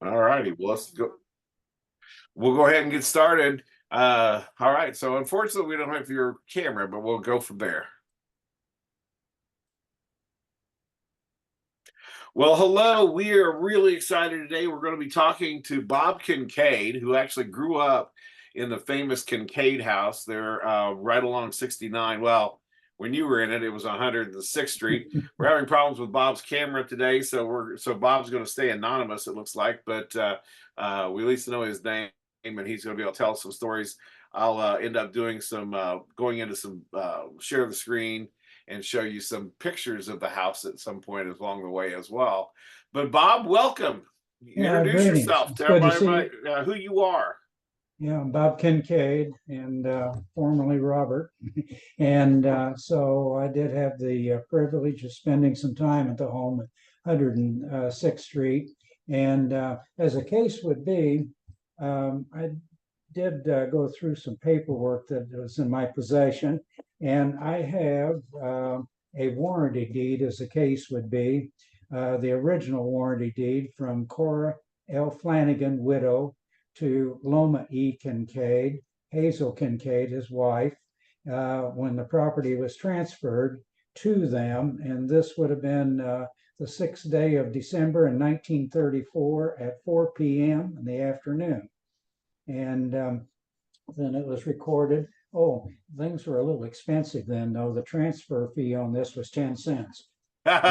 All righty, well, let's go. We'll go ahead and get started. All right. So unfortunately, we don't have your camera, but we'll go from there. Well, hello. We are really excited today. We're going to be talking to Bob Kincaid, who actually grew up in the famous Kincaid house there, right along 69. Well, when you were in it, it was 106th Street. We're having problems with Bob's camera today, so Bob's going to stay anonymous. It looks like, but we at least know his name, and he's going to be able to tell us some stories. I'll end up doing some going into some share the screen and show you some pictures of the house at some point along the way as well. But Bob, welcome. Introduce Greetings. yourself. It's Tell good to see everybody you. who you are. Yeah, I'm Bob Kincaid and formerly Robert. And so I did have the privilege of spending some time at the home at 106th Street. And as the case would be, I did go through some paperwork that was in my possession. And I have a warranty deed, as the case would be, the original warranty deed from Cora L. Flanagan, widow, to Loma E. Kincaid, Hazel Kincaid, his wife, when the property was transferred to them. And this would have been the 6th day of December in 1934 at 4 p.m. in the afternoon. And then it was recorded. Oh, things were a little expensive then, though. The transfer fee on this was 10 cents. And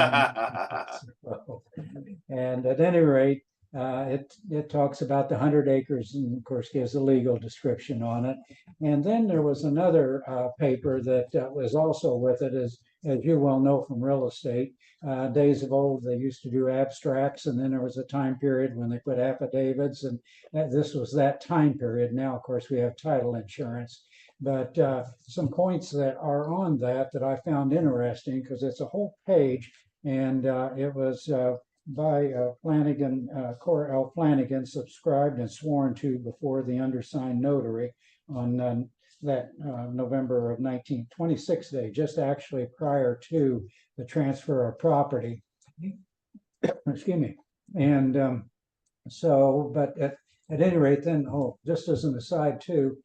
at any rate, it talks about the 100 acres and, of course, gives a legal description on it. And then there was another paper that was also with it, as you well know from real estate. Days of old, they used to do abstracts, and then there was a time period when they put affidavits, and this was that time period. Now, of course, we have title insurance. But some points that are on that I found interesting, because it's a whole page, and it was by Flanagan, Cora L. Flanagan, subscribed and sworn to before the undersigned notary on that November of 1926 day, just actually prior to the transfer of property. Excuse me. And but at any rate, then, just as an aside too,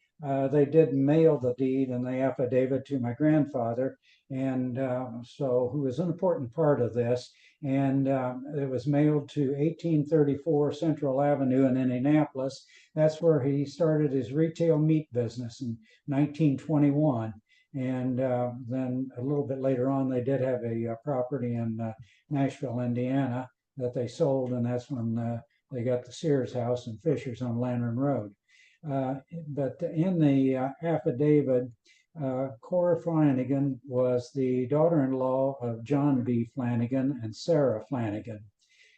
they did mail the deed and the affidavit to my grandfather, and so who was an important part of this. And it was mailed to 1834 Central Avenue in Indianapolis. That's where he started his retail meat business in 1921. And then a little bit later on, they did have a property in Nashville, Indiana, that they sold, and that's when they got the Sears house and Fisher's on Lantern Road. But in the affidavit, Cora Flanagan was the daughter-in-law of John B. Flanagan and Sarah Flanagan.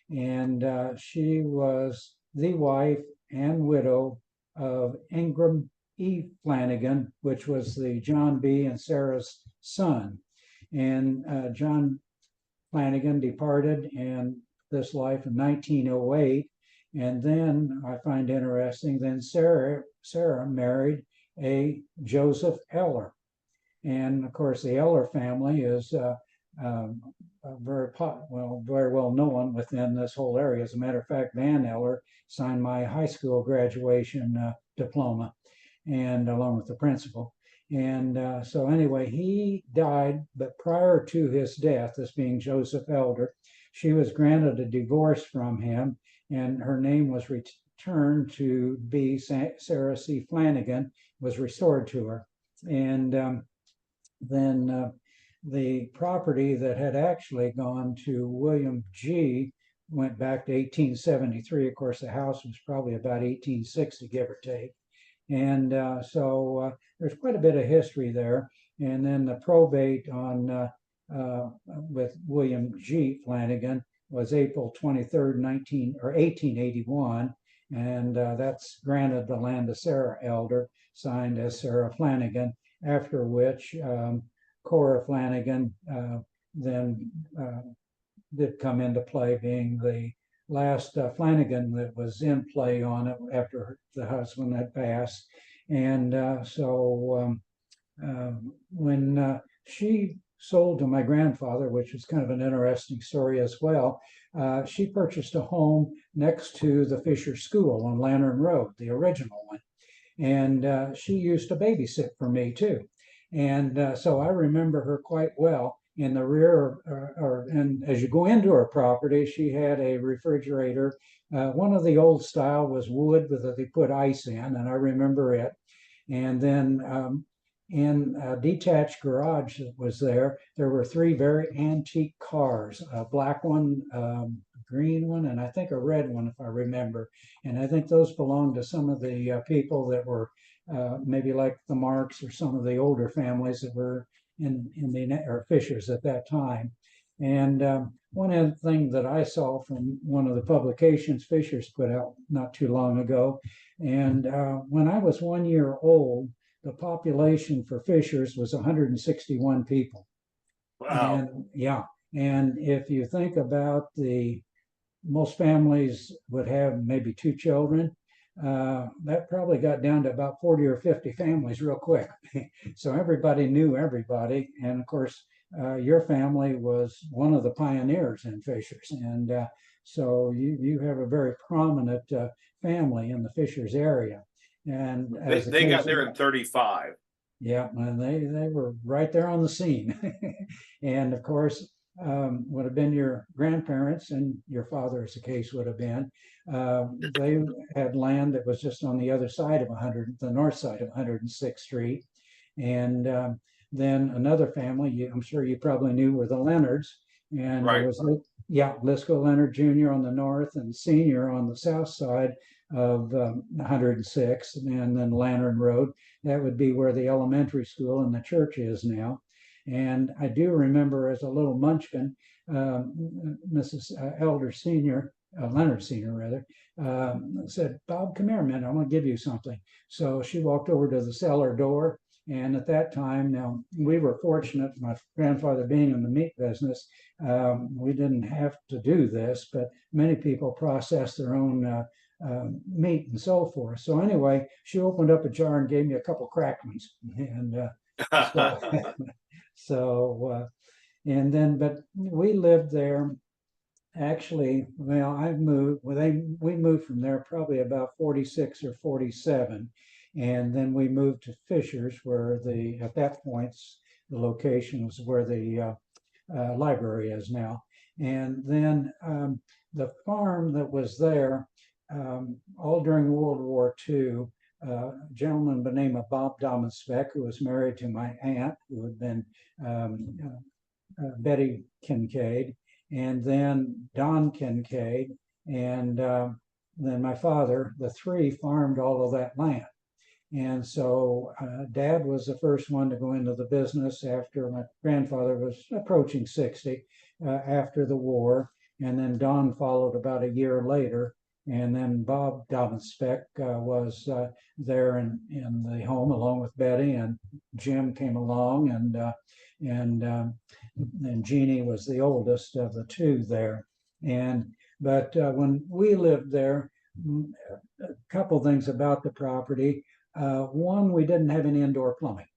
And she was the wife and widow of Ingram E. Flanagan, which was the John B. and Sarah's son. And John Flanagan departed in this life in 1908. And then I find interesting, then Sarah married a Joseph Eller. And of course, the Eller family is very well known within this whole area. As a matter of fact, Van Eller signed my high school graduation diploma, and along with the principal. And so anyway, he died, but prior to his death, this being Joseph Elder, she was granted a divorce from him, and her name was returned to be Sarah C. Flanagan, was restored to her. And then the property that had actually gone to William G. went back to 1873. Of course, the house was probably about 1860, give or take. And so there's quite a bit of history there. And then the probate on with William G. Flanagan was April 23rd, 1881. And that's granted the land to Sarah Elder, signed as Sarah Flanagan, after which Cora Flanagan then did come into play, being the last Flanagan that was in play on it after the husband had passed. And so when she sold to my grandfather, which was kind of an interesting story as well, she purchased a home next to the Fisher School on Lantern Road, the original one. And she used to babysit for me too. And so I remember her quite well. In the rear, and as you go into her property, she had a refrigerator. One of the old style was wood, but that they put ice in, and I remember it. And then in a detached garage that was there, there were three very antique cars, a black one, green one, and I think a red one, if I remember. And I think those belonged to some of the people that were maybe like the Marks or some of the older families that were in the or Fishers at that time. And one of the things that I saw from one of the publications Fishers put out not too long ago, and when I was 1 year old, the population for Fishers was 161 people. Wow. And yeah, and if you think about the most families would have maybe two children. That probably got down to about 40 or 50 families real quick. So everybody knew everybody. And of course, your family was one of the pioneers in Fishers. And so you have a very prominent family in the Fishers area. And They as the they got case, there in 35. yeah, and they were right there on the scene. And of course, would have been your grandparents and your father, as the case would have been. They had land that was just on the other side of 100, the north side of 106th Street. And then another family, I'm sure you probably knew, were the Leonards. And there Right. was, yeah, Lisco Leonard Jr. on the north and Senior on the south side of 106th, and then Lantern Road. That would be where the elementary school and the church is now. And I do remember as a little munchkin, Mrs. Elder Senior, Leonard Senior rather, said, "Bob, come here a minute, I'm gonna give you something." So she walked over to the cellar door. And at that time, now we were fortunate, my grandfather being in the meat business, we didn't have to do this, but many people process their own meat and so forth. So anyway, she opened up a jar and gave me a couple cracked ones. And so, and then, but we lived there actually, well, we moved from there probably about 46 or 47. And then we moved to Fishers where at that point, the location was where the library is now. And then the farm that was there, all during World War II, a gentleman by the name of Bob Domensbeck, who was married to my aunt, who had been Betty Kincaid, and then Don Kincaid, and then my father, the three farmed all of that land. And so Dad was the first one to go into the business after my grandfather was approaching 60 after the war. And then Don followed about a year later. And then Bob Dobbins-Speck was there in the home along with Betty, and Jim came along, and Jeannie was the oldest of the two there. But when we lived there, a couple things about the property. One, we didn't have any indoor plumbing.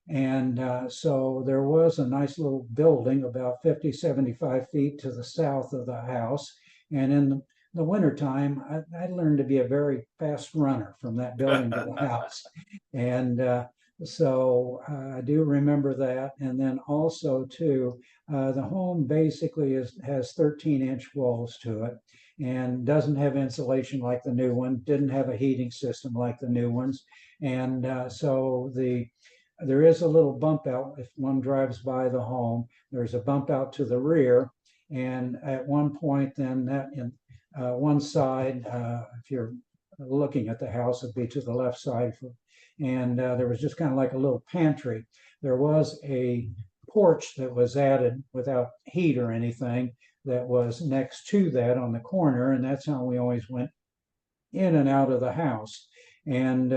And so there was a nice little building about 50, 75 feet to the south of the house. And in the wintertime, I learned to be a very fast runner from that building to the house. And so I do remember that. And then also, too, the home basically has 13-inch walls to it and doesn't have insulation like the new one, didn't have a heating system like the new ones. And so there is a little bump out if one drives by the home. There's a bump out to the rear. And at one point, then that in one side, if you're looking at the house, it'd be to the left side. And there was just kind of like a little pantry. There was a porch that was added without heat or anything that was next to that on the corner. And that's how we always went in and out of the house. And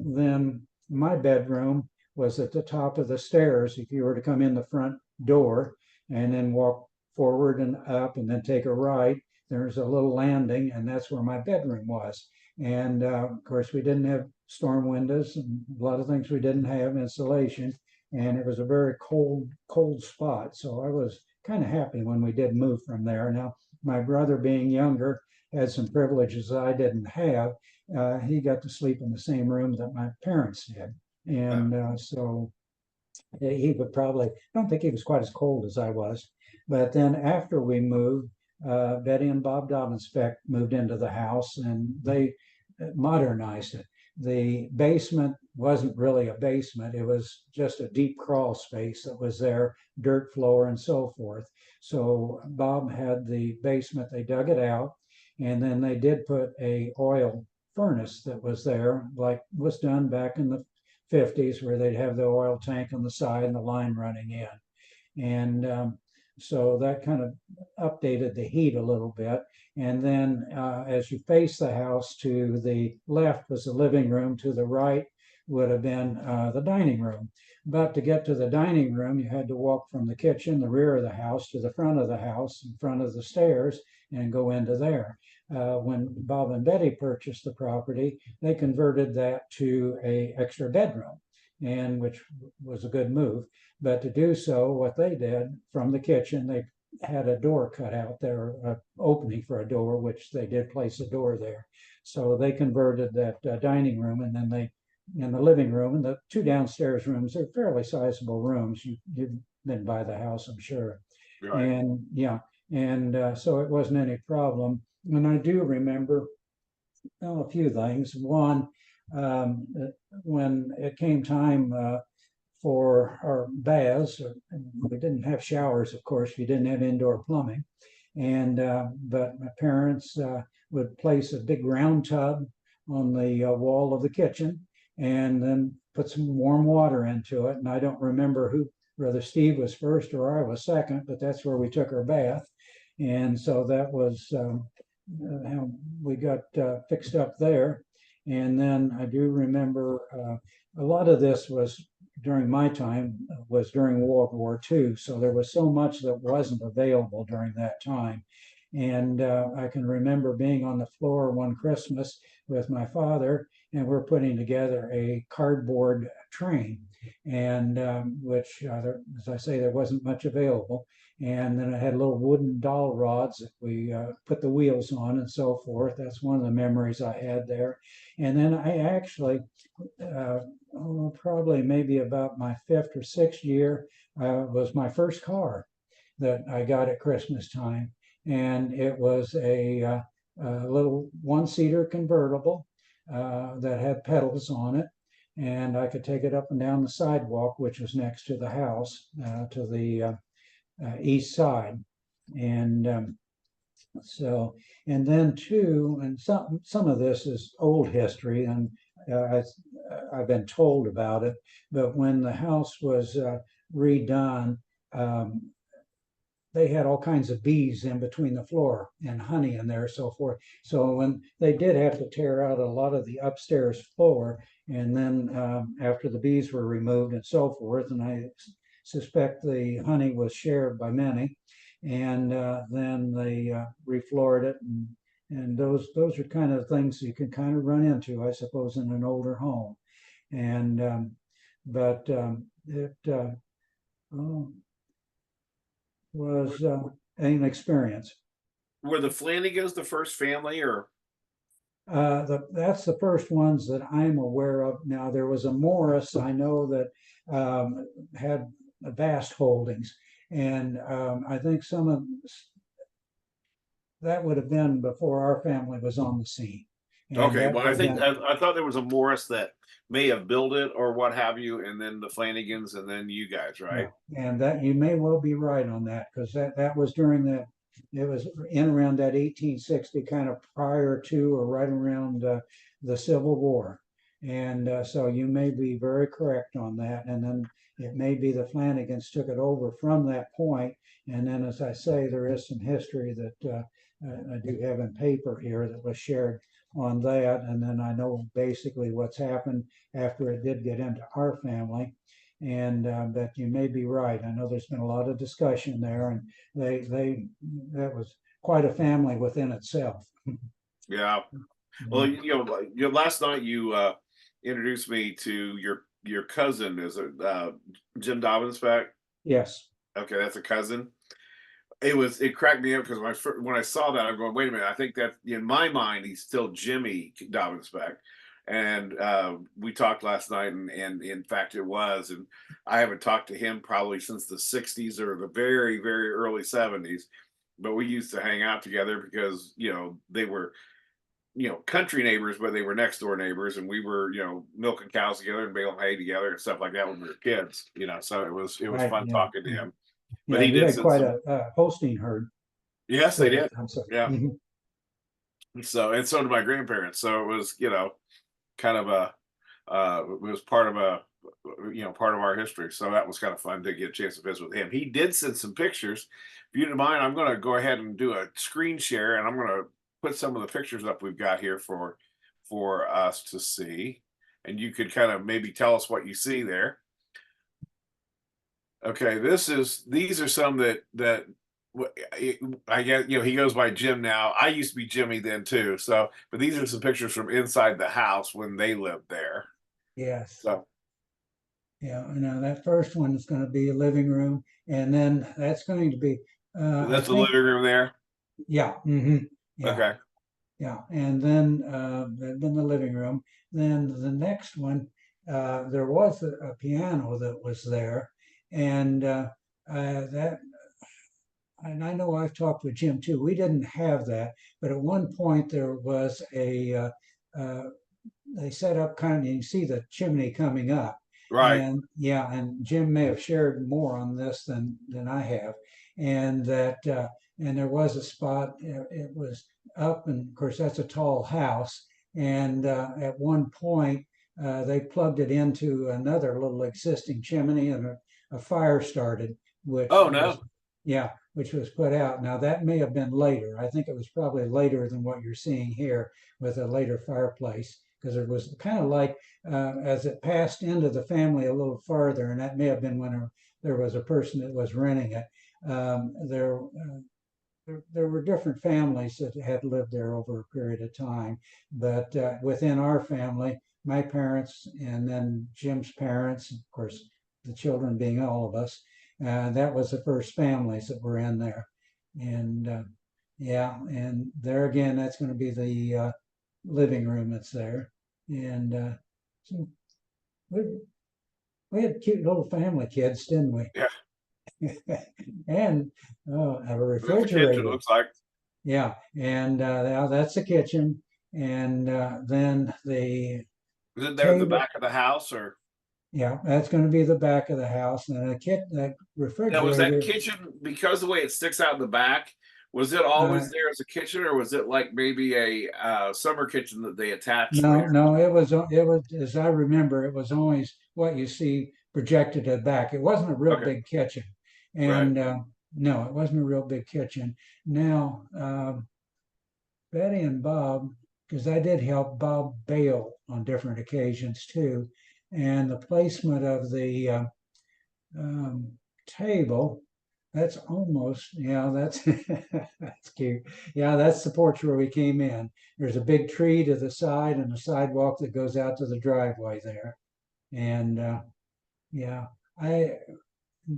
then my bedroom was at the top of the stairs. If you were to come in the front door and then walk forward and up and then take a right, there's a little landing, and that's where my bedroom was. And of course, we didn't have storm windows and a lot of things we didn't have insulation. And it was a very cold spot. So I was kind of happy when we did move from there. Now, my brother being younger had some privileges I didn't have. He got to sleep in the same room that my parents did. And so he would probably, I don't think he was quite as cold as I was. But then after we moved, Betty and Bob Dobbinspec moved into the house and they modernized it. The basement wasn't really a basement, it was just a deep crawl space that was there, dirt floor and so forth. So Bob had the basement, they dug it out, and then they did put a oil furnace that was there, like was done back in the 50s, where they'd have the oil tank on the side and the line running in. And so that kind of updated the heat a little bit. And then as you face the house, to the left was the living room, to the right would have been the dining room. But to get to the dining room, you had to walk from the kitchen, the rear of the house, to the front of the house, in front of the stairs, and go into there. When Bob and Betty purchased the property, they converted that to a extra bedroom, and which was a good move. But to do so, what they did from the kitchen, they had a door cut out there, an opening for a door, which they did place a door there. So they converted that dining room, and then they, in the living room, and the two downstairs rooms, they're fairly sizable rooms. You've been by the house, I'm sure. Right. And yeah, and so it wasn't any problem. And I do remember a few things. One, when it came time for our baths, we didn't have showers, of course, we didn't have indoor plumbing. And but my parents would place a big round tub on the wall of the kitchen and then put some warm water into it. And I don't remember who, whether Steve was first or I was second, but that's where we took our bath. And so that was how we got fixed up there. And then I do remember a lot of this was during my time, was during World War II. So there was so much that wasn't available during that time. And I can remember being on the floor one Christmas with my father, and we're putting together a cardboard train, and which, as I say, there wasn't much available. And then it had little wooden dowel rods that we put the wheels on and so forth. That's one of the memories I had there. And then I actually, probably maybe about my fifth or sixth year, was my first car that I got at Christmas time. And it was a little one-seater convertible that had pedals on it. And I could take it up and down the sidewalk, which was next to the house, to the east side. And so, and then too, and some of this is old history, and I've been told about it, but when the house was redone, they had all kinds of bees in between the floor and honey in there, so forth. So when they did have to tear out a lot of the upstairs floor, and then after the bees were removed and so forth, and I suspect the honey was shared by many, and then they refloored it, and those are kind of things you can kind of run into, I suppose, in an older home. And but it was an experience. Were the Flanagans the first family, or? That's the first ones that I'm aware of. Now, there was a Morris, I know, that had vast holdings, and I think some of that would have been before our family was on the scene. And Okay, that well, would I have think been, I thought there was a Morris that may have built it or what have you, and then the Flanagans, and then you guys, right? yeah, and that you may well be right on that, because that was during that, it was in around that 1860, kind of prior to or right around the Civil War. And so you may be very correct on that. And then it may be the Flanagans took it over from that point. And then, as I say, there is some history that I do have in paper here that was shared on that. And then I know basically what's happened after it did get into our family. And but you may be right. I know there's been a lot of discussion there, and they that was quite a family within itself. Yeah. Well, last night you introduced me to your cousin. Is it Jim Dobbins back? Yes. Okay, that's a cousin. it cracked me up because when I saw that, I'm going, wait a minute, I think that in my mind he's still Jimmy Dobbin Speck. And we talked last night, and in fact it was. And I haven't talked to him probably since the 60s or the very, very early 70s. But we used to hang out together because, they were, country neighbors, but they were next door neighbors, and we were, milking cows together and baling hay together and stuff like that when we were kids, so it was Right. fun Yeah. talking to Yeah. him. But Yeah. he You did had send quite some. a Holstein herd. Yes, Go they ahead. did. I'm sorry. Yeah. Mhm. So, and so did my grandparents. So it was, kind of it was part of part of our history. So that was kind of fun to get a chance to visit with him. He did send some pictures. If you don't mind, I'm going to go ahead and do a screen share, and I'm going to put some of the pictures up we've got here for us to see, and you could kind of maybe tell us what you see there. Okay, these are some that I get, he goes by Jim now. I used to be Jimmy then too. So, but these are some pictures from inside the house when they lived there. Yes. So Yeah. Now that first one is going to be a living room, and then that's going to be, I that's the think, living room there. yeah, yeah, Okay. yeah. And then the living room. Then the next one, there was a piano that was there, and that, and I know I've talked with Jim too. We didn't have that, but at one point there was uh, they set up kind of, you see the chimney coming up. Right. And yeah, and Jim may have shared more on this than I have. And that, and there was a spot, it was up, and of course that's a tall house. And at one point, they plugged it into another little existing chimney, and a fire started, which Oh was, no. yeah, which was put out. Now that may have been later. I think it was probably later than what you're seeing here with a later fireplace, because it was kind of like, as it passed into the family a little farther, and that may have been when there was a person that was renting it. There were different families that had lived there over a period of time, but within our family, my parents and then Jim's parents, of course, the children being all of us, that was the first families that were in there. And yeah, and there again, that's going to be the living room that's there. And so we, we had cute little family kids, didn't we? Yeah. And a That's the kitchen. It refrigerator. looks like. Yeah, and now that's the kitchen, and then the Is it there at the table. back of the house, or Yeah, that's going to be the back of the house, and that now was that refrigerator. kitchen because the way it sticks out in the back? Was it Uh, always there as a kitchen, or was it like maybe a summer kitchen that they attached no, later? no, it was as I remember, it was always what you see projected at the back. It wasn't a real Okay. big kitchen, Right. and no, it wasn't a real big kitchen. Now, Betty and Bob, because I did help Bob bail on different occasions too, and the placement of the um, table, that's almost, yeah, that's that's cute. Yeah, that's the porch where we came in. There's a big tree to the side and a sidewalk that goes out to the driveway there. And yeah, I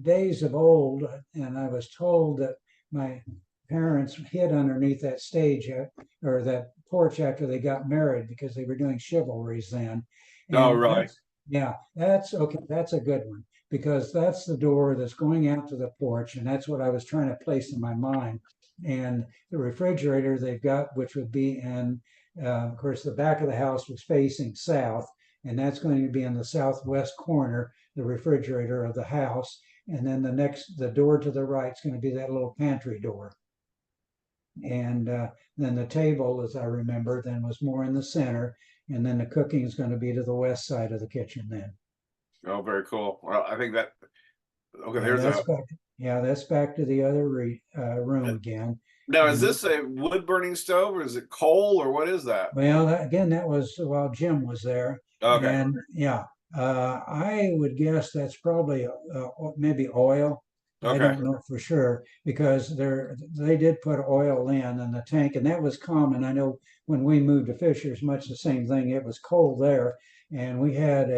days of old, and I was told that my parents hid underneath that stage or that porch after they got married because they were doing chivalries then. Oh, And really? yeah, that's okay. That's a good one because that's the door that's going out to the porch, and that's what I was trying to place in my mind. And the refrigerator they've got, which would be in, of course, the back of the house was facing south, and that's going to be in the southwest corner, the refrigerator of the house. And then the door to the right is going to be that little pantry door. And then the table, as I remember, then was more in the center. And then the cooking is going to be to the west side of the kitchen then. Oh, very cool. Well, I think that okay. Yeah, There's that's a back. Yeah, that's back to the other room again. now. Is And this a wood burning stove, or is it coal, or what is that? well, again, that was while Jim was there. Okay. And yeah, I would guess that's probably maybe oil. I Okay. don't know for sure because they did put oil in the tank, and that was common. I know when we moved to Fishers, much the same thing. It was cold there, and we had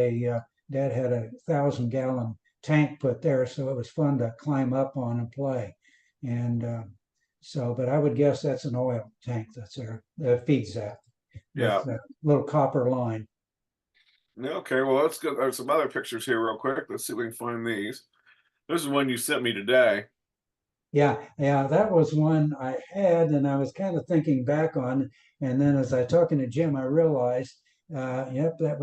Dad had a 1,000-gallon tank put there, so it was fun to climb up on and play. And so, but I would guess that's an oil tank that's there that feeds that Yeah. with a little copper line. Okay, well, let's go. There's some other pictures here real quick. Let's see if we can find these. This is one you sent me today. Yeah, yeah, that was one I had, and I was kind of thinking back on. And then as I talking to Jim, I realized, yep, that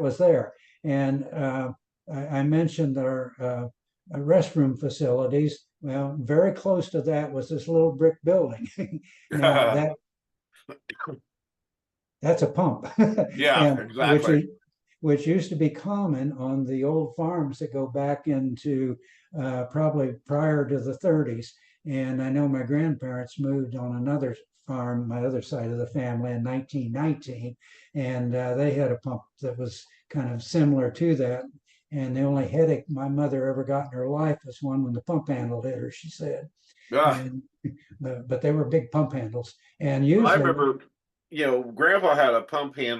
was there. And I mentioned our restroom facilities. Well, very close to that was this little brick building. Now that's a pump, Yeah, and exactly. which used to be common on the old farms that go back into probably prior to the 30s. And I know my grandparents moved on another farm, my other side of the family, in 1919, and they had a pump that was kind of similar to that. And the only headache my mother ever got in her life was one when the pump handle hit her, she said. Ah, And but they were big pump handles, and I usually remember, Grandpa had a pump in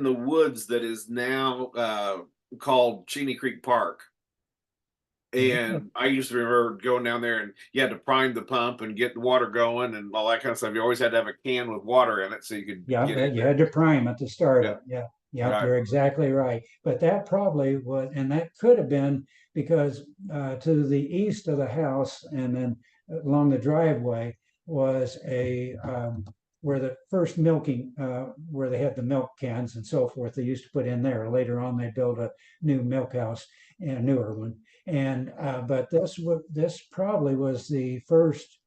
the woods that is now called Cheney Creek Park. And I used to remember going down there and you had to prime the pump and get the water going and all that kind of stuff. You always had to have a can with water in it so you could Yeah, get in you there. had to prime it to start Yeah, it. Yeah, yeah, right. you're exactly right. But that probably was, and that could have been because to the east of the house and then along the driveway was a where the first milking, where they had the milk cans and so forth. They used to put in there. Later on, they built a new milk house and a newer one. And but this probably was the first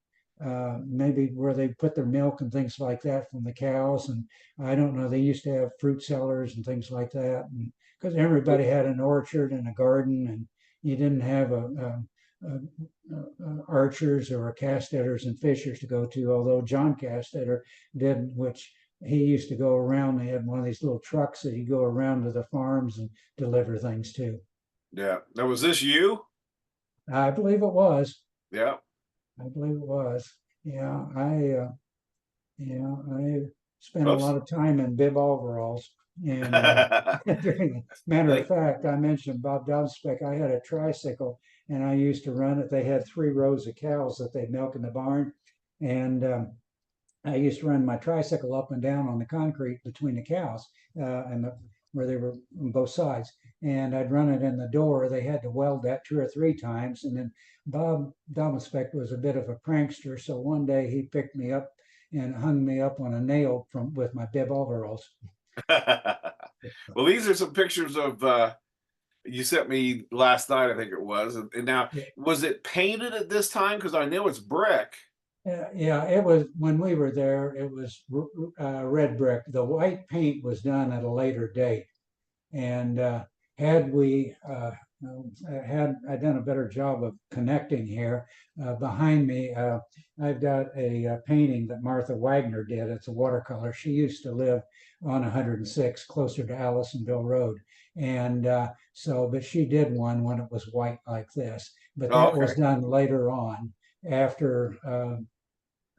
maybe where they put their milk and things like that from the cows. And I don't know, they used to have fruit cellars and things like that. And because everybody had an orchard and a garden, and you didn't have archers or Castetters and Fishers to go to, although John Castetter did, which he used to go around. They had one of these little trucks that you go around to the farms and deliver things to. Yeah. Now, was this you? I believe it was. Yeah. I believe it was. Yeah, I spent a Oops. lot of time in bib overalls. And matter of Like, fact, I mentioned Bob Dobspec. I had a tricycle and I used to run it. They had 3 rows of cows that they milk in the barn. And I used to run my tricycle up and down on the concrete between the cows where they were on both sides. And I'd run it in the door. They had to weld that 2 or 3 times. And then Bob Domospec was a bit of a prankster. So one day he picked me up and hung me up on a nail from with my bib overalls. well, these are some pictures of you sent me last night, I think it was. And now, Yeah, was it painted at this time? Because I know it's brick. yeah, it was when we were there, it was red brick. The white paint was done at a later date. And had we had I done a better job of connecting here, behind me, I've got a painting that Martha Wagner did. It's a watercolor. She used to live on 106, closer to Allisonville Road. And but she did one when it was white like this. But Oh, that was okay. done later on after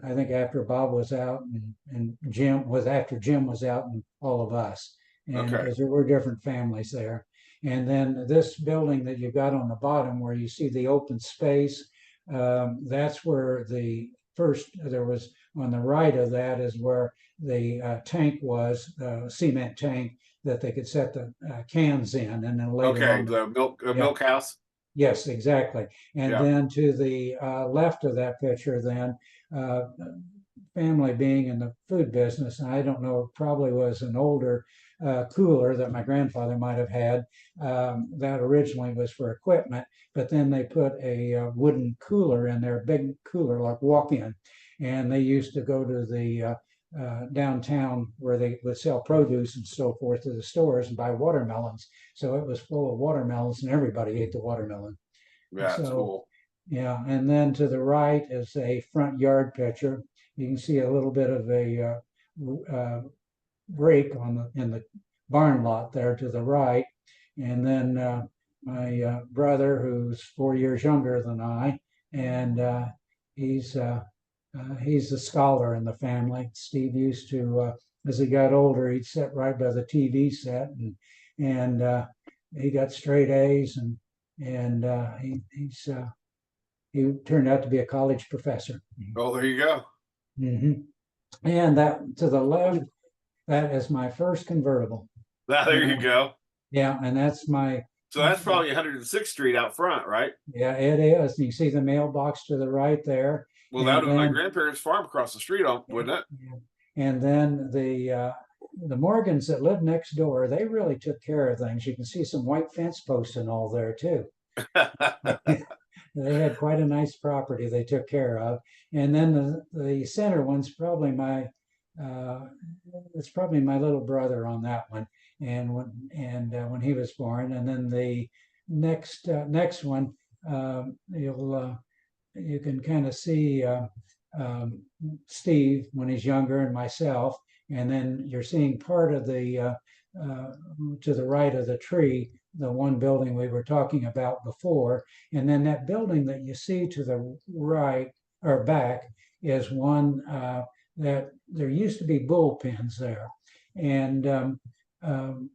I think after Bob was out and Jim was after Jim was out and all of us. And Okay. because there were different families there. And then this building that you've got on the bottom where you see the open space, that's where the first, there was on the right of that is where the tank was, cement tank that they could set the cans in. And then later Okay. on, The yeah, milk house. yes, exactly. And Yeah. then to the left of that picture, then uh, family being in the food business, and I don't know, probably was an older cooler that my grandfather might have had. That originally was for equipment, but then they put a wooden cooler in there, big cooler like walk-in, and they used to go to the downtown where they would sell produce and so forth to the stores and buy watermelons. So it was full of watermelons, and everybody ate the watermelon. Yeah, it's So, cool. yeah, and then to the right is a front yard picture. You can see a little bit of a break on in the barn lot there to the right. And then my brother, who's 4 years younger than I, and he's uh, he's a scholar in the family. Steve used to, as he got older, he'd sit right by the TV set, and he got straight A's, and he's he turned out to be a college professor. Oh, there you go. Mhm. And that to the left, that is my first convertible. Now, there you go. Yeah, and that's my, So that's probably 106th Street out front, right? yeah, it is. You see the mailbox to the right there. Well, that And would have been my then, grandparents' farm across the street, wouldn't and then the Morgans that lived next door, they really took care of things. You can see some white fence posts and all there too. it? They had quite a nice property they took care of. And then the center one's probably uh, it's probably my little brother on that one. And when he was born, and then the next one, you can kind of see um, Steve when he's younger and myself, and then you're seeing part of the uh, to the right of the tree, the one building we were talking about before, and then that building that you see to the right or back is one that there used to be bullpens there, and um,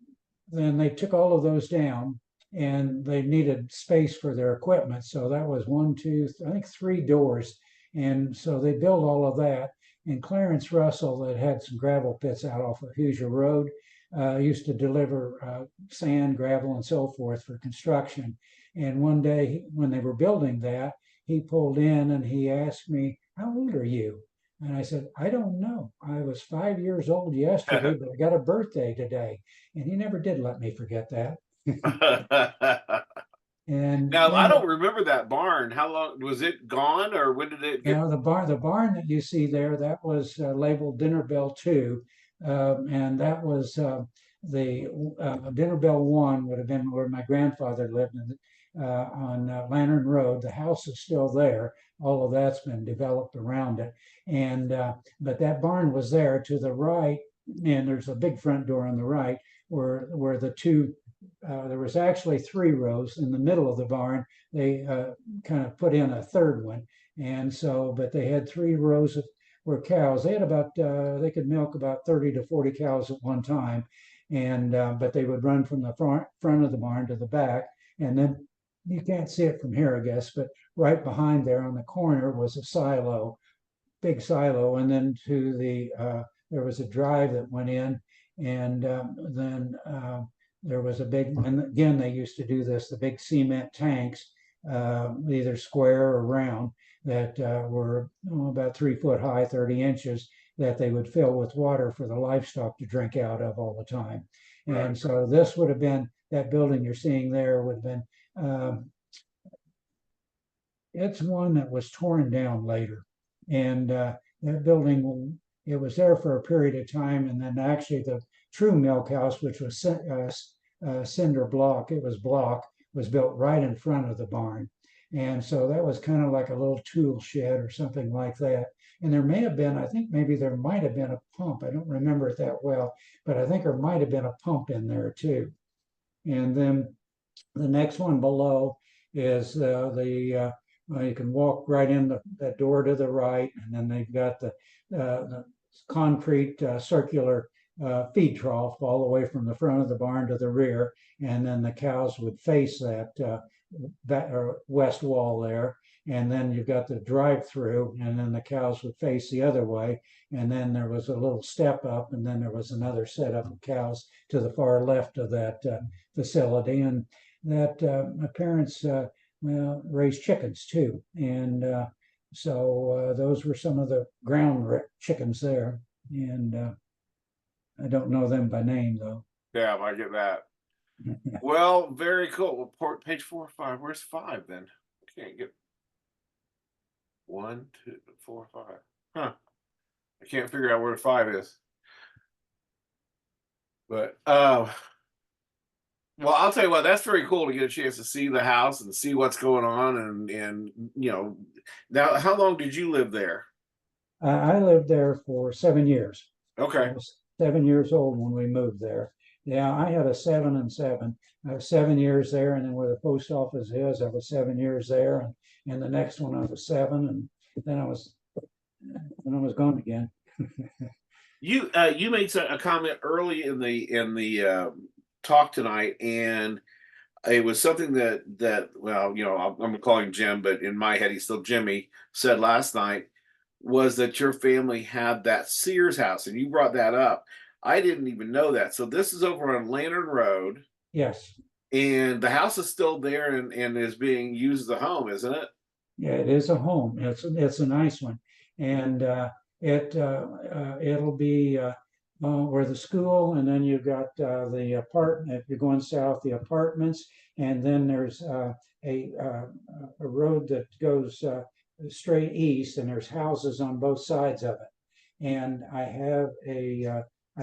then they took all of those down and they needed space for their equipment. So that was one, two, I think three doors. And so they built all of that. And Clarence Russell, that had some gravel pits out off of Hoosier Road, used to deliver sand, gravel, and so forth for construction. And one day when they were building that, he pulled in and he asked me, "How old are you?" And I said, "I don't know. I was 5 years old yesterday, but I got a birthday today." And he never did let me forget that. And Now, I then don't remember that barn. How long was it gone, or when did it get? the barn that you see there, that was labeled Dinner Bell 2, and that was the Dinner Bell 1 would have been where my grandfather lived on Lantern Road. The house is still there. All of that's been developed around it, and but that barn was there to the right, and there's a big front door on the right where the two. There was actually three rows in the middle of the barn. They kind of put in a third one, and so, but they had three rows of were cows. They had about they could milk about 30 to 40 cows at one time, and but they would run from the front of the barn to the back, and then you can't see it from here, I guess, but right behind there on the corner was a silo, big silo, and then to the there was a drive that went in, and then there was a big, and again they used to do this, the big cement tanks, either square or round, that were about 3 foot high, 30 inches, that they would fill with water for the livestock to drink out of all the time. Right. And so this would have been, that building you're seeing there would have been it's one that was torn down later. And that building, it was there for a period of time. And then actually the true milk house, which was cinder block, it was block, was built right in front of the barn. And so that was kind of like a little tool shed or something like that. And there may have been, I think maybe there might have been a pump. I don't remember it that well, but I think there might have been a pump in there too. And then the next one below is you can walk right in that door to the right, and then they've got the concrete circular feed trough all the way from the front of the barn to the rear, and then the cows would face that west wall there, and then you've got the drive-through, and then the cows would face the other way, and then there was a little step up, and then there was another setup of cows to the far left of that facility, and that my parents well, raised chickens too, and so those were some of the ground chickens there, and I don't know them by name though. Yeah, I get that. Well, very cool. Well, page 4 or 5. Where's 5 then? I can't get 1, 2, 4, 5. Huh. I can't figure out where 5 is. But well, I'll tell you what, that's very cool to get a chance to see the house and see what's going on, and now how long did you live there? I lived there for 7 years. I Okay. was 7 years old when we moved there. Yeah, I had a 7 and 7. I was 7 years there, and then where the post office is, I was 7 years there, and the next one I was seven, and then I was gone again. You made a comment early in the talk tonight, and it was something that well, I'm gonna call him Jim, but in my head he's still Jimmy, said last night, was that your family had that Sears house, and you brought that up. I didn't even know that. So this is over on Lantern Road, Yes. and the house is still there and is being used as a home, isn't it? Yeah, it is a home. It's a nice one, and it'll be where the school, and then you've got the apartment. If you're going south, the apartments, and then there's a road that goes straight east, and there's houses on both sides of it. And I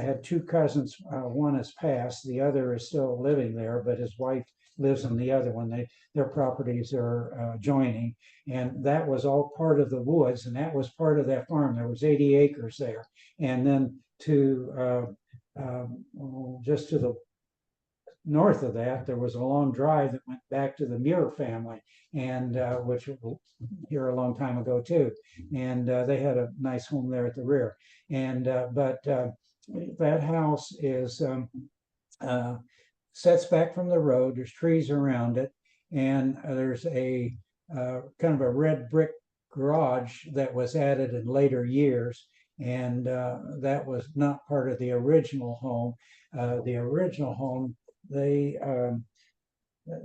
have two cousins. One has passed, the other is still living there, but his wife lives in the other one. Their properties are adjoining, and that was all part of the woods, and that was part of that farm. There was 80 acres there, and then just to the north of that, there was a long drive that went back to the Muir family, and which here a long time ago too, and they had a nice home there at the rear, and but that house is sets back from the road. There's trees around it, and there's a kind of a red brick garage that was added in later years, and that was not part of the original home. The original home, they,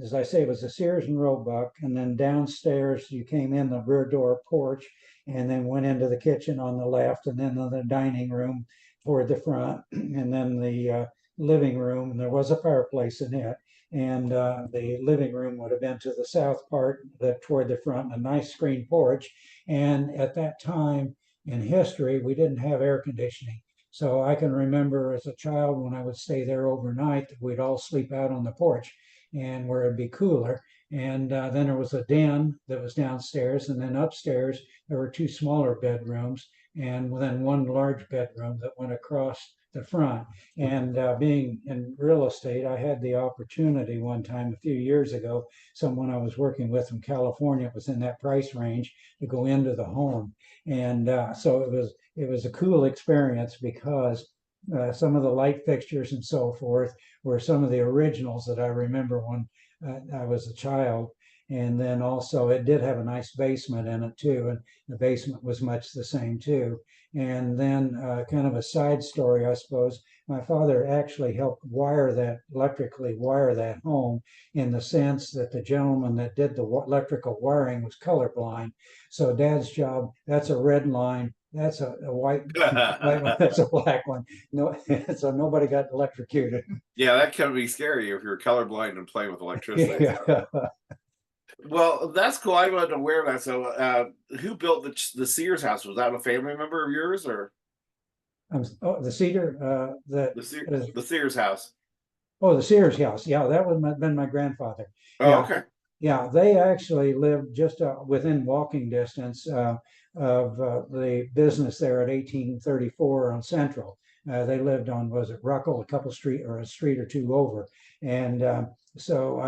as I say, it was a Sears and Roebuck, and then downstairs you came in the rear door porch, and then went into the kitchen on the left, and then the dining room toward the front, and then the living room, and there was a fireplace in it. And the living room would have been to the south part, toward the front, a nice screen porch. And at that time in history, we didn't have air conditioning. So I can remember as a child when I would stay there overnight, that we'd all sleep out on the porch and where it'd be cooler. And then there was a den that was downstairs, and then upstairs there were two smaller bedrooms, and then one large bedroom that went across the front. And being in real estate, I had the opportunity one time a few years ago, someone I was working with from California was in that price range, to go into the home. And so it was a cool experience, because some of the light fixtures and so forth were some of the originals that I remember when I was a child. And then also it did have a nice basement in it too, and the basement was much the same too. And then kind of a side story, I suppose, my father actually helped electrically wire that home, in the sense that the gentleman that did the electrical wiring was colorblind. So Dad's job, that's a red line, that's a white, white one, that's a black one. No, so nobody got electrocuted. Yeah, that can be scary if you're colorblind and playing with electricity. So. Yeah. Well, that's cool. I wasn't aware of that. So, who built the Sears house? Was that a family member of yours, or Oh, the cedar, that The Sears house? oh, the Sears house. Yeah, that would have been my grandfather. Oh, Yeah, okay. yeah, they actually lived just within walking distance of the business there at 1834 on Central. They lived on, was it Ruckle, a couple street or a street or two over. And so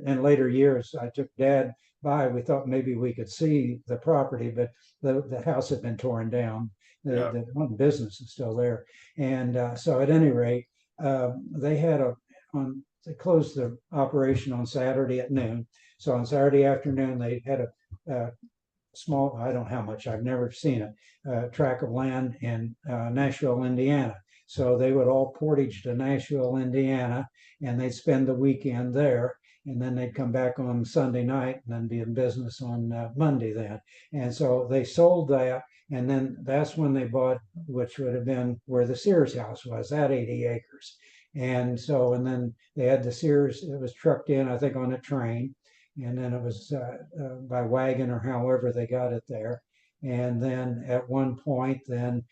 in later years, I took Dad by. We thought maybe we could see the property, but the house had been torn down. Yeah. The business is still there. And so at any rate, they had they closed the operation on Saturday at noon. So on Saturday afternoon, they had a small, I don't know how much, I've never seen it, tract of land in Nashville, Indiana. So they would all portage to Nashville, Indiana, and they'd spend the weekend there. And then they'd come back on Sunday night and then be in business on Monday then. And so they sold that. And then that's when they bought, which would have been where the Sears house was, that 80 acres. And so, and then they had the Sears, it was trucked in, I think, on a train. And then it was by wagon or however they got it there. And then at one point, then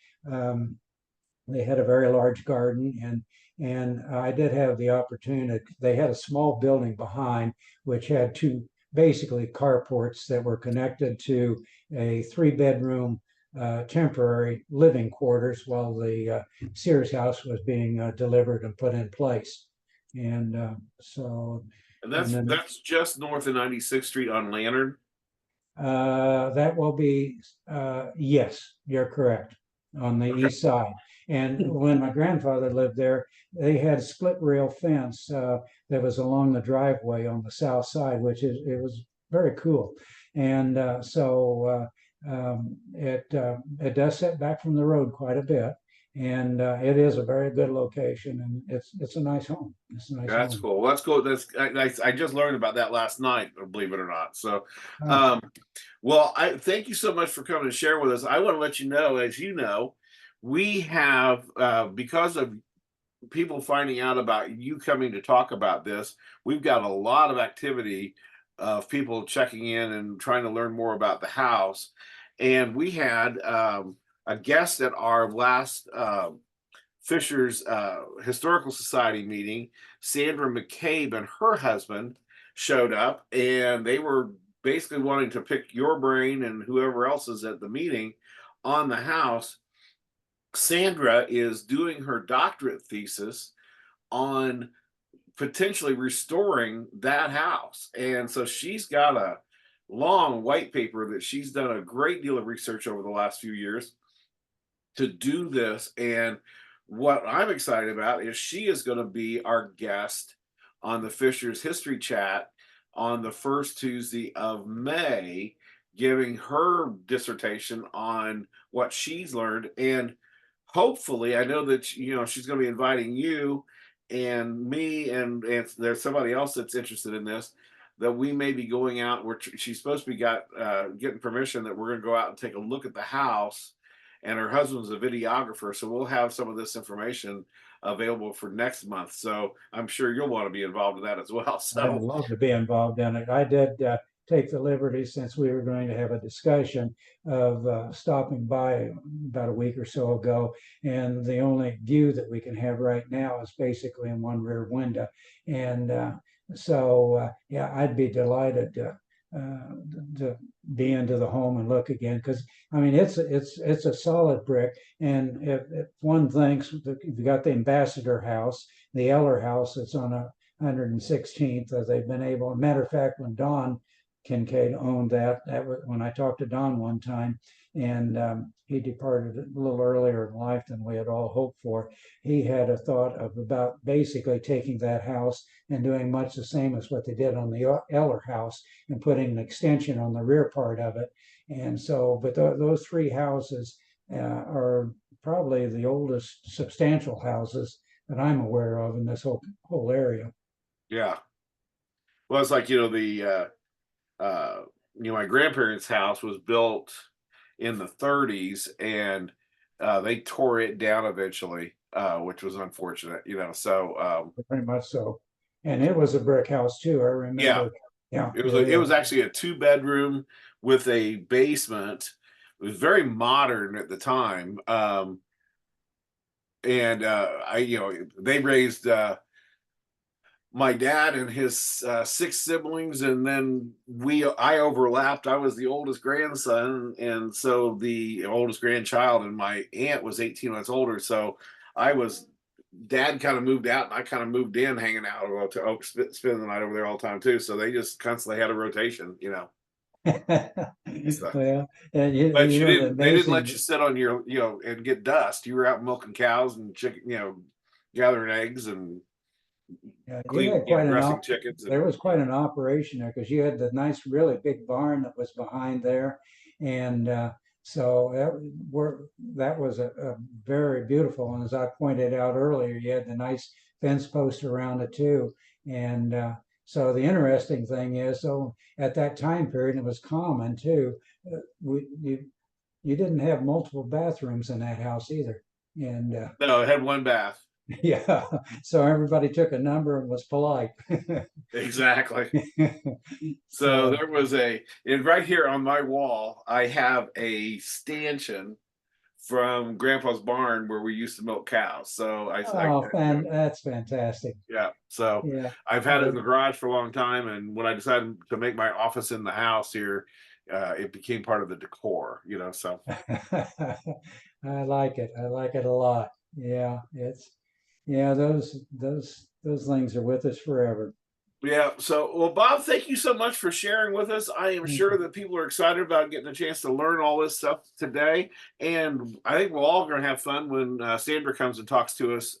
they had a very large garden, and I did have the opportunity. They had a small building behind, which had two basically carports that were connected to a three-bedroom temporary living quarters, while the Sears house was being delivered and put in place. And so, And and then that's just north of 96th Street on Lantern. that will be, yes, you're correct, on the Okay. east side. And when my grandfather lived there, they had a split rail fence that was along the driveway on the south side, which is it was very cool. And it does set back from the road quite a bit, and it is a very good location, and it's a nice home. It's a nice That's home. cool. That's cool. I just learned about that last night, believe it or not. So, Oh, um, well, I thank you so much for coming to share with us. I want to let you know, as you know, we have because of people finding out about you coming to talk about this, we've got a lot of activity of people checking in and trying to learn more about the house. And we had a guest at our last Fisher's Historical Society meeting. Sandra McCabe and her husband showed up, and they were basically wanting to pick your brain and whoever else is at the meeting on the house. Sandra is doing her doctorate thesis on potentially restoring that house. And so she's got a long white paper that she's done a great deal of research over the last few years to do this. And what I'm excited about is she is going to be our guest on the Fisher's History Chat on the first Tuesday of May, giving her dissertation on what she's learned. And hopefully, I know that she's going to be inviting you and me, and there's somebody else that's interested in this. That we may be going out. Where she's supposed to be getting permission that we're going to go out and take a look at the house, and her husband's a videographer, so we'll have some of this information available for next month. So I'm sure you'll want to be involved in that as well. I'd So love to be involved in it. I did take the liberty, since we were going to have a discussion, of stopping by about a week or so ago. And the only view that we can have right now is basically in one rear window. And yeah, I'd be delighted to be into the home and look again, because I mean it's a solid brick. And if one thinks, you've got the Ambassador House, the Eller House that's on a 116th. They've been able. Matter of fact, when Don Kincaid owned that was when I talked to Don one time, and he departed a little earlier in life than we had all hoped for. He had a thought of about basically taking that house and doing much the same as what they did on the Eller House, and putting an extension on the rear part of it. And so, but those three houses are probably the oldest substantial houses that I'm aware of in this whole area. yeah, well, it's like my grandparents' house was built in the 30s, and they tore it down eventually, which was unfortunate. So Pretty much so. And it was a brick house too. I yeah, remember. Yeah, it was actually a 2 bedroom with a basement. It was very modern at the time. And they raised my dad and his 6 siblings, and then I overlapped. I was the oldest grandson, and so the oldest grandchild, and my aunt was 18 months older. So I was dad kind of moved out, and I kind of moved in, hanging out spending the night over there all the time too. So they just constantly had a rotation. So, well, and but you know the they didn't let amazing. you sit on your and get dust. You were out milking cows and chicken, gathering eggs and Yeah, you clean, had quite an dressing op. chickens, There and was quite an operation there, because you had the nice, really big barn that was behind there, and so that was a very beautiful. And as I pointed out earlier, you had the nice fence post around it too. And so the interesting thing is, so at that time period, it was common too. We you didn't have multiple bathrooms in that house either, and no, it had one bath. yeah, so everybody took a number and was polite. Exactly. So So there was and right here on my wall, I have a stanchion from Grandpa's barn where we used to milk cows. So oh, that's fantastic. yeah. So Yeah, I've had it in but the garage for a long time, and when I decided to make my office in the house here, it became part of the decor. So I like it. I like it a lot. Yeah, it's yeah, those things are with us forever. Yeah. So, well, Bob, thank you so much for sharing with us. I am Thank sure you. that people are excited about getting a chance to learn all this stuff today. And I think we're all going to have fun when Sandra comes and talks to us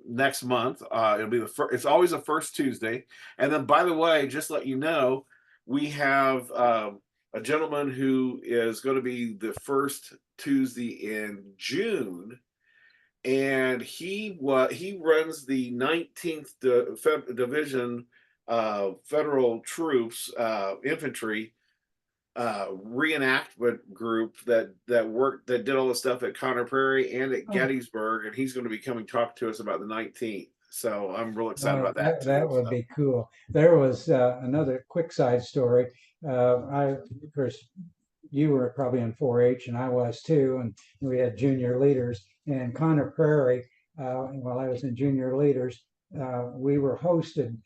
next month. It'll be the first, it's always the first Tuesday. And then, by the way, just let you know, we have a gentleman who is going to be the first Tuesday in June, and he runs the 19th Division Federal Troops Infantry reenactment group that did all the stuff at Conner Prairie and at Oh, Gettysburg, and he's going to be coming talk to us about the 19th. So I'm real excited about that that too. would So. be cool. There was another quick side story. Of course, you were probably in 4-H, and I was too, and we had junior leaders. And Conner Prairie, while I was in junior leaders, we were hosted.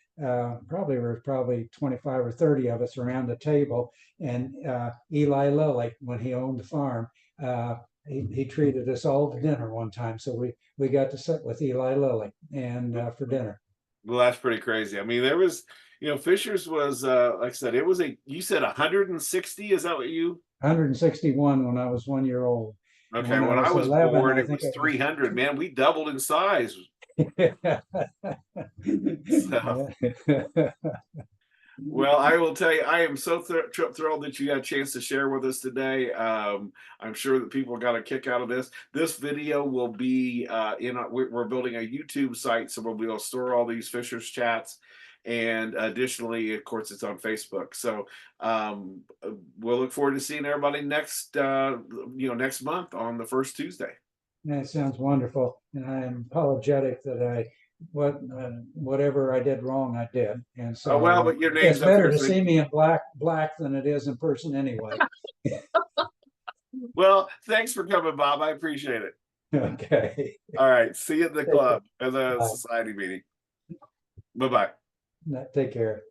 Probably 25 or 30 of us around the table, and Eli Lilly, when he owned the farm, he treated us all to dinner one time. So we got to sit with Eli Lilly and for dinner. Well, that's pretty crazy. I mean, there was, Fisher's was, like I said, it was you said 160. Is that what you? 161 when I was 1 year old. And Okay. when I When I was was 11, born, I it think was it was 300. Man, we doubled in size. So. yeah. Well, I will tell you, I am so thrilled that you got a chance to share with us today. I'm sure that people got a kick out of this. This video will be we're building a YouTube site, so we'll be able to store all these Fisher's chats. And additionally, of course, it's on Facebook. So we'll look forward to seeing everybody next month on the first Tuesday. That sounds wonderful. And I am apologetic that whatever I did wrong, I did. And Oh, well, so but your it's name's up better here. to So, see me in black than it is in person anyway. well, thanks for coming, Bob. I appreciate it. Okay. All right. See you at the Take care. club, at the Bye. society meeting. Bye bye. Take care.